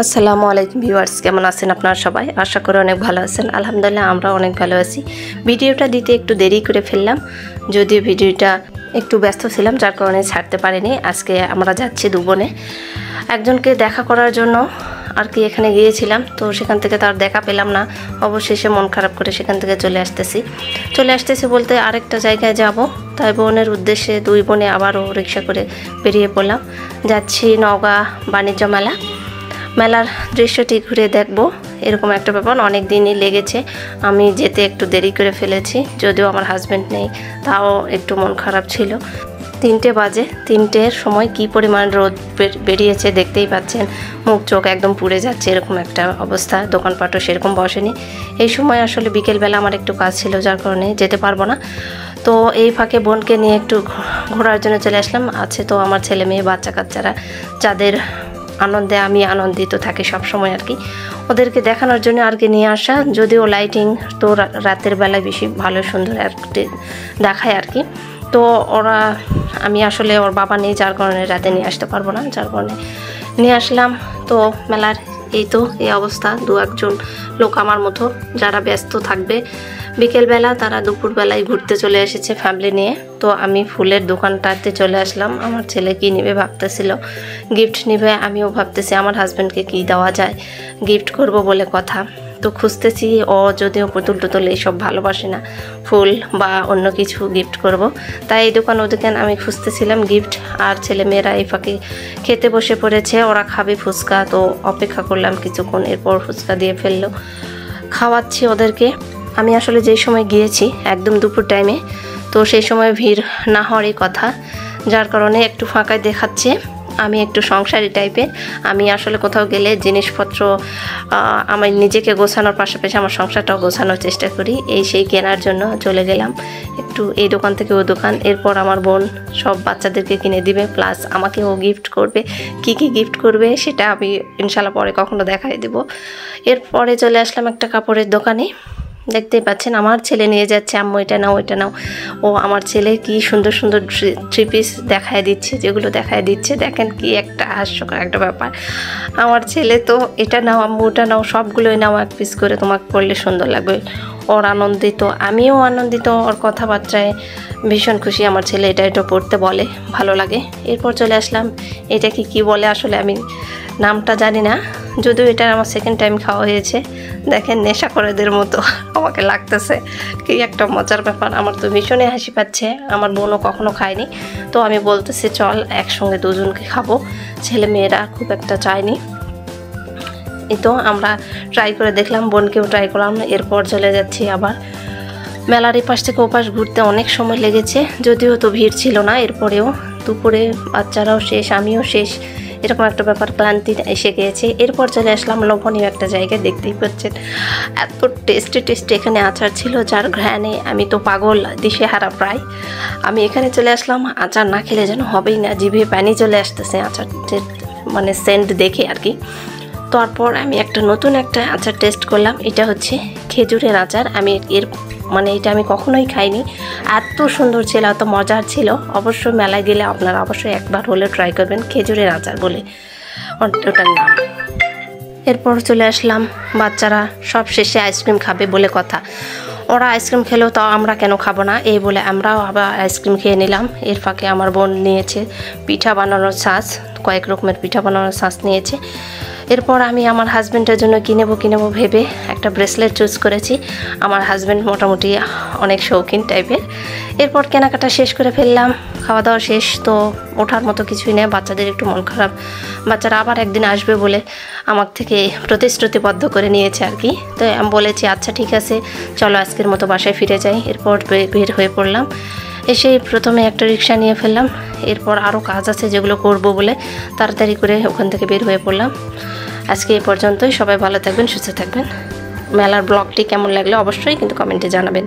আসসালামু আলাইকুম ভিউয়ার্স, কেমন আছেন আপনারা সবাই? আশা করি অনেক ভালো আছেন। আলহামদুলিল্লাহ আমরা অনেক ভালো আছি। ভিডিওটা দিতে একটু দেরি করে ফেললাম, যদিও ভিডিওটা একটু ব্যস্ত ছিলাম, যার কারণে ছাড়তে পারিনি। আজকে আমরা যাচ্ছি দুবনে একজনকে দেখা করার জন্য আর কি। এখানে গিয়েছিলাম, তো সেখান থেকে তার দেখা পেলাম না। অবশেষে মন খারাপ করে সেখান থেকে চলে আসতেছি বলতে আরেকটা জায়গায় যাব। তাই বোনের উদ্দেশ্যে দুই বোনে আবারও রিক্সা করে বেরিয়ে পড়লাম। যাচ্ছি নওগাঁ বাণিজ্য মেলার দৃশ্যটি ঘুরে দেখব, এরকম একটা ব্যাপার। অনেক দিনই লেগেছে, আমি যেতে একটু দেরি করে ফেলেছি, যদিও আমার হাজব্যান্ড নেই, তাও একটু মন খারাপ ছিল। 3টে বাজে, 3টের সময় কি পরিমাণ রোদ বেরিয়েছে দেখতেই পাচ্ছেন। মুখ চোখ একদম পুড়ে যাচ্ছে, এরকম একটা অবস্থা। দোকানপাটও সেরকম বসেনি। এই সময় আসলে বিকেলবেলা আমার একটু কাজ ছিল, যার কারণে যেতে পারবো না। তো এই ফাঁকে বোনকে নিয়ে একটু ঘোরার জন্য চলে আসলাম। আছে তো আমার ছেলে মেয়ে বাচ্চা কাচ্চারা, যাদের আনন্দে আমি আনন্দিত থাকি সবসময় আর কি। ওদেরকে দেখানোর জন্য আর কি নিয়ে আসা। যদিও লাইটিং তো রাতের বেলায় বেশি ভালো সুন্দর আর দেখায় আর কি। তো আমি আসলে ওর বাবা নেই, যার কারণে রাতে নিয়ে আসতে পারবো না, যার কারণে নিয়ে আসলাম। তো মেলার এই অবস্থা। 2-1জন লোক আমার মতো যারা ব্যস্ত থাকবে বিকেলবেলা, তারা দুপুরবেলায় ঘুরতে চলে এসেছে ফ্যামিলি নিয়ে। তো আমি ফুলের দোকানটাতে চলে আসলাম। আমার ছেলে কি নেবে ভাবতেছিল, গিফট নেবে। আমিও ভাবতেছি আমার হাজব্যান্ডকে কি দেওয়া যায়, গিফট করব বলে কথা। তো খুঁজতেছি, ও যদিও পুতুল টুতুল এইসব ভালোবাসে না, ফুল বা অন্য কিছু গিফট করব। তাই এই দোকান ও দোকান আমি খুঁজতেছিলাম গিফট। আর ছেলেমেয়েরা এই ফাঁকে খেতে বসে পড়েছে, ওরা খাবে ফুচকা। তো অপেক্ষা করলাম কিছুক্ষণ, এরপর ফুচকা দিয়ে ফেললো। খাওয়াচ্ছি ওদেরকে। আমি আসলে যেই সময় গিয়েছি একদম দুপুর টাইমে, তো সেই সময় ভিড় না হওয়ারই কথা, যার কারণে একটু ফাঁকায় দেখাচ্ছে। আমি একটু সংসারী টাইপের। আমি আসলে কোথাও গেলে জিনিসপত্র আমি নিজেকে গোছানোর পাশাপাশি আমার সংসারটাও গোছানোর চেষ্টা করি। সেই কেনার জন্য চলে গেলাম একটু এই দোকান থেকে ওই দোকান। এরপর আমার বোন সব বাচ্চাদেরকে কিনে দিবে, প্লাস আমাকেও গিফট করবে। কি গিফট করবে সেটা আমি ইনশাল্লাহ পরে কখনো দেখাই দেব। এরপরে চলে আসলাম একটা কাপড়ের দোকানে। দেখতেই পাচ্ছেন আমার ছেলে নিয়ে যাচ্ছে, আম্মু এটা নাও এটা নাও। ও আমার ছেলে কি সুন্দর সুন্দর 3 পিস দেখায় দিচ্ছে, যেগুলো দেখায় দিচ্ছে দেখেন কি একটা হাস্যকর একটা ব্যাপার। আমার ছেলে তো এটা নাও আম্মু ওটা নাও, সবগুলোই নাও 1 পিস করে, তোমাকে পরলে সুন্দর লাগবে। ওর আনন্দিত, আমিও আনন্দিত। ওর কথাবার্তায় ভীষণ খুশি। আমার ছেলে এটা পড়তে বলে, ভালো লাগে। এরপর চলে আসলাম, এটা কি বলে আসলে আমি নামটা জানি না, যদিও এটা আমার 2nd টাইম খাওয়া হয়েছে। দেখেন নেশা করেদের মতো আমাকে লাগতেছে, কি একটা মজার ব্যাপার। আমার তো ভীষণই হাসি পাচ্ছে, আমার বোনও কখনো খায়নি। তো আমি বলতেছি চল একসঙ্গে দুজনকে খাবো, ছেলে মেয়েরা খুব একটা চায়নি। এই তো আমরা ট্রাই করে দেখলাম, বোনকেও ট্রাই করলাম। এরপর চলে যাচ্ছি আবার মেলার এই পাশ থেকে ওপাশ ঘুরতে। অনেক সময় লেগেছে, যদিও তো ভিড় ছিল না। এরপরেও দুপুরে বাচ্চারাও শেষ, আমিও শেষ, এরকম একটা ব্যাপার, ক্লান্তি এসে গিয়েছে। এরপর চলে আসলাম লোভনীয় একটা জায়গায়। দেখতেই পাচ্ছেন এত টেস্টি এখানে আচার ছিল, যার ঘ্রাণে আমি তো পাগল, দিশেহারা প্রায়। আমি এখানে চলে আসলাম, আচার না খেলে যেন হবেই না, জিভে পানি চলে আসতেছে আচার মানে সেন্ট দেখে আর কি। তারপর আমি নতুন একটা আচার টেস্ট করলাম। এটা হচ্ছে খেজুরের আচার। এটা আমি কখনোই খাইনি। এত সুন্দর ছিল, এত মজার ছিল। অবশ্যই মেলায় গেলে আপনারা অবশ্যই একবার হলে ট্রাই করবেন, খেজুরের আচার বলে ওটার নাম। এরপর চলে আসলাম, বাচ্চারা সব শেষে আইসক্রিম খাবে বলে কথা। ওরা আইসক্রিম খেলেও তাও আমরা কেন খাবো না, এই বলে আমরাও আবার আইসক্রিম খেয়ে নিলাম। এর ফাঁকে আমার বোন নিয়েছে পিঠা বানানোর ছাঁচ, কয়েক রকমের পিঠা বানানোর ছাঁচ নিয়েছে। এরপর আমি আমার হাজব্যান্ডের জন্য কিনেবো ভেবে একটা ব্রেসলেট চুজ করেছি। আমার হাজব্যান্ড মোটামুটি অনেক শৌখিন টাইপের। এরপর কেনাকাটা শেষ করে ফেললাম, খাওয়া দাওয়া শেষ। তো ওঠার মতো কিছুই নেই, বাচ্চাদের একটু মন খারাপ। বাচ্চারা আবার একদিন আসবে বলে আমার থেকে প্রতিশ্রুতিবদ্ধ করে নিয়েছে আর কি। তো আমি বলেছি আচ্ছা ঠিক আছে চলো আজকের মতো বাসায় ফিরে যাই। এরপর বের হয়ে পড়লাম। এসে প্রথমে একটা রিক্সা নিয়ে ফেললাম। এরপর আরও কাজ আছে যেগুলো করব বলে তাড়াতাড়ি করে ওখান থেকে বের হয়ে পড়লাম। আজকে এই পর্যন্তই। সবাই ভালো থাকবেন, সুস্থ থাকবেন। মেলার ব্লগটি কেমন লাগলো অবশ্যই কিন্তু কমেন্টে জানাবেন।